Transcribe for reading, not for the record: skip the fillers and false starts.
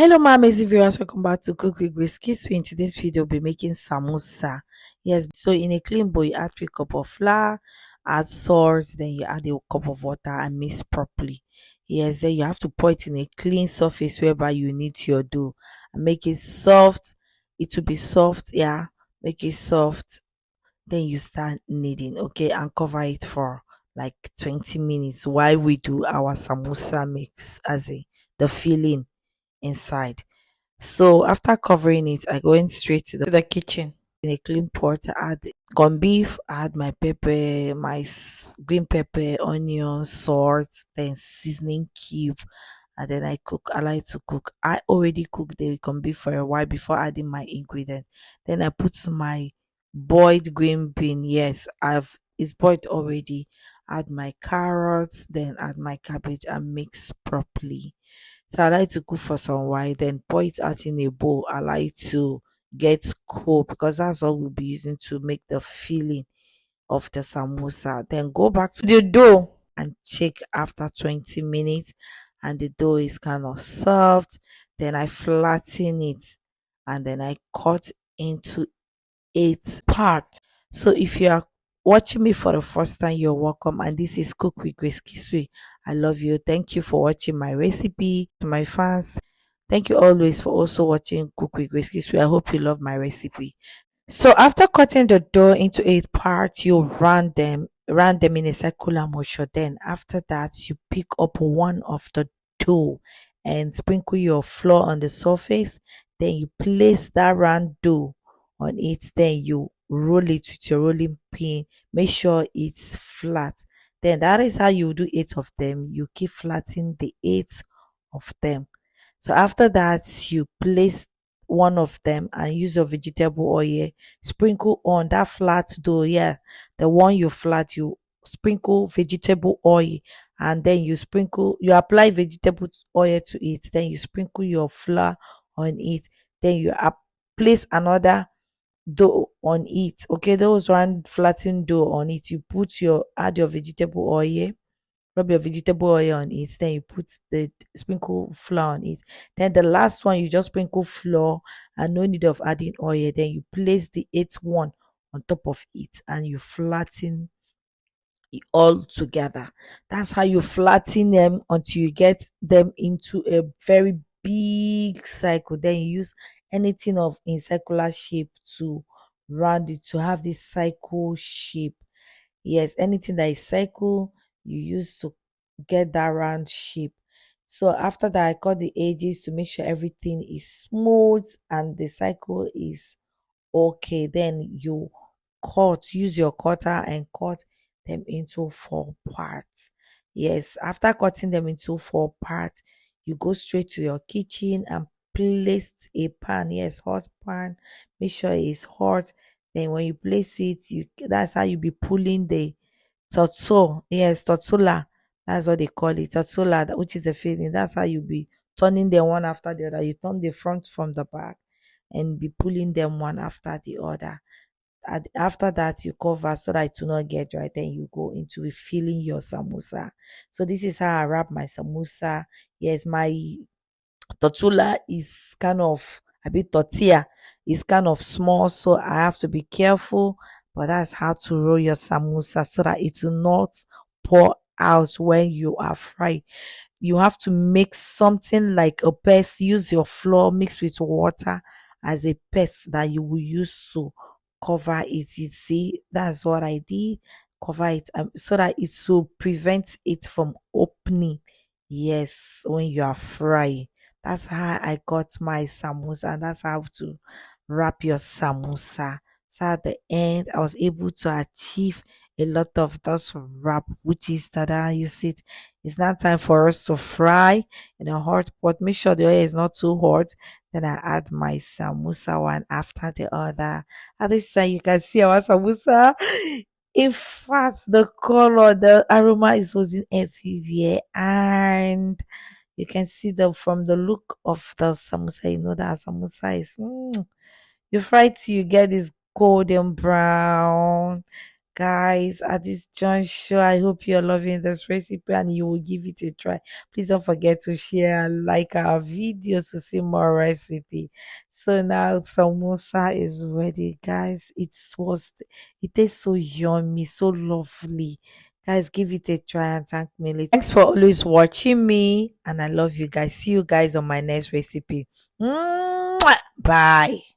Hello, my amazing viewers. Welcome back to Cook with Whiskey. So, in today's video, we'll be making samosa. Yes, so in a clean bowl, you add 3 cups of flour, add salt, then you add a cup of water and mix properly. Yes, then you have to pour it in a clean surface whereby you knead your dough and make it soft. It will be soft, yeah. Make it soft. Then you start kneading, okay, and cover it for like 20 minutes while we do our samosa mix, as in the filling inside. So after covering it, I went straight to the kitchen. In a clean pot, I add corned beef, I add my pepper, my green pepper, onion, salt, then seasoning cube, and then I cook. I like to cook. I already cooked the corned beef for a while before adding my ingredients. Then I put my boiled green bean. Yes, I've it's boiled already. Add my carrots, then add my cabbage and mix properly. So I like to cook for some while, then pour it out in a bowl. I like to get cold because that's what we'll be using to make the filling of the samosa. Then go back to the dough and check after 20 minutes, and the dough is kind of soft. Then I flatten it and then I cut into 8 parts. So if you are watching me for the first time, you're welcome. And this is Cook with Grace Kisui. I love you. Thank you for watching my recipe. To my fans, thank you always for also watching Cook with Grace Kisui. I hope you love my recipe. So after cutting the dough into 8 parts, you round them in a circular motion. Then after that, you pick up one of the dough and sprinkle your flour on the surface. Then you place that round dough on it. Then you roll it with your rolling pin. Make sure it's flat. Then that is how you do 8 of them. You keep flattening the 8 of them. So after that, you place one of them and use your vegetable oil. Sprinkle on that flat dough. Yeah, the one you flat, you sprinkle vegetable oil, and then you apply vegetable oil to it. Then you sprinkle your flour on it. Then you place another dough on it. Okay, those round flattened dough on it. You add your vegetable oil, rub your vegetable oil on it, then you put the sprinkle flour on it. Then the last one, you just sprinkle flour and no need of adding oil. Then you place the eighth one on top of it and you flatten it all together. That's how you flatten them until you get them into a very big cycle. Then you use anything of in circular shape to round it to have this cycle shape. Yes, anything that is cycle, you use to get that round shape. So after that, I cut the edges to make sure everything is smooth and the cycle is okay. Then you use your cutter and cut them into 4 parts. Yes, after cutting them into 4 parts, you go straight to your kitchen and place a pan. Yes, hot pan. Make sure it's hot. Then when you place it, that's how you be pulling the torso. Yes, tortilla. That's what they call it. Tortilla, which is a filling. That's how you be turning them one after the other. You turn the front from the back and be pulling them one after the other. After that, you cover so that it will not get dry. Then you go into refilling your samosa. So this is how I wrap my samosa. Yes, my tortilla is kind of a bit tortilla is kind of small, so I have to be careful. But that's how to roll your samosa so that it will not pour out when you are frying. You have to make something like a paste. Use your flour mixed with water as a paste that you will use to cover it. You see, that's what I did. Cover it so that it will prevent it from opening. Yes, when you are frying. That's how I got my samosa, and that's how to wrap your samosa. So at the end, I was able to achieve a lot of those wrap, which is that you see it. It's now time for us to fry in a hot pot. Make sure the oil is not too hot. Then I add my samosa one after the other. At this time, you can see our samosa. In fact, the color, the aroma is wasn't everywhere, and you can see from the look of the samosa, you know that samosa is you fry till you get this golden brown. guys, at this juncture, I hope you're loving this recipe and you will give it a try. Please don't forget to share and like our videos to see more recipe. So now samosa is ready, guys. It tastes so yummy, so lovely. Guys, give it a try and thank me later. Thanks for always watching me, and I love you guys. See you guys on my next recipe. Mwah! Bye.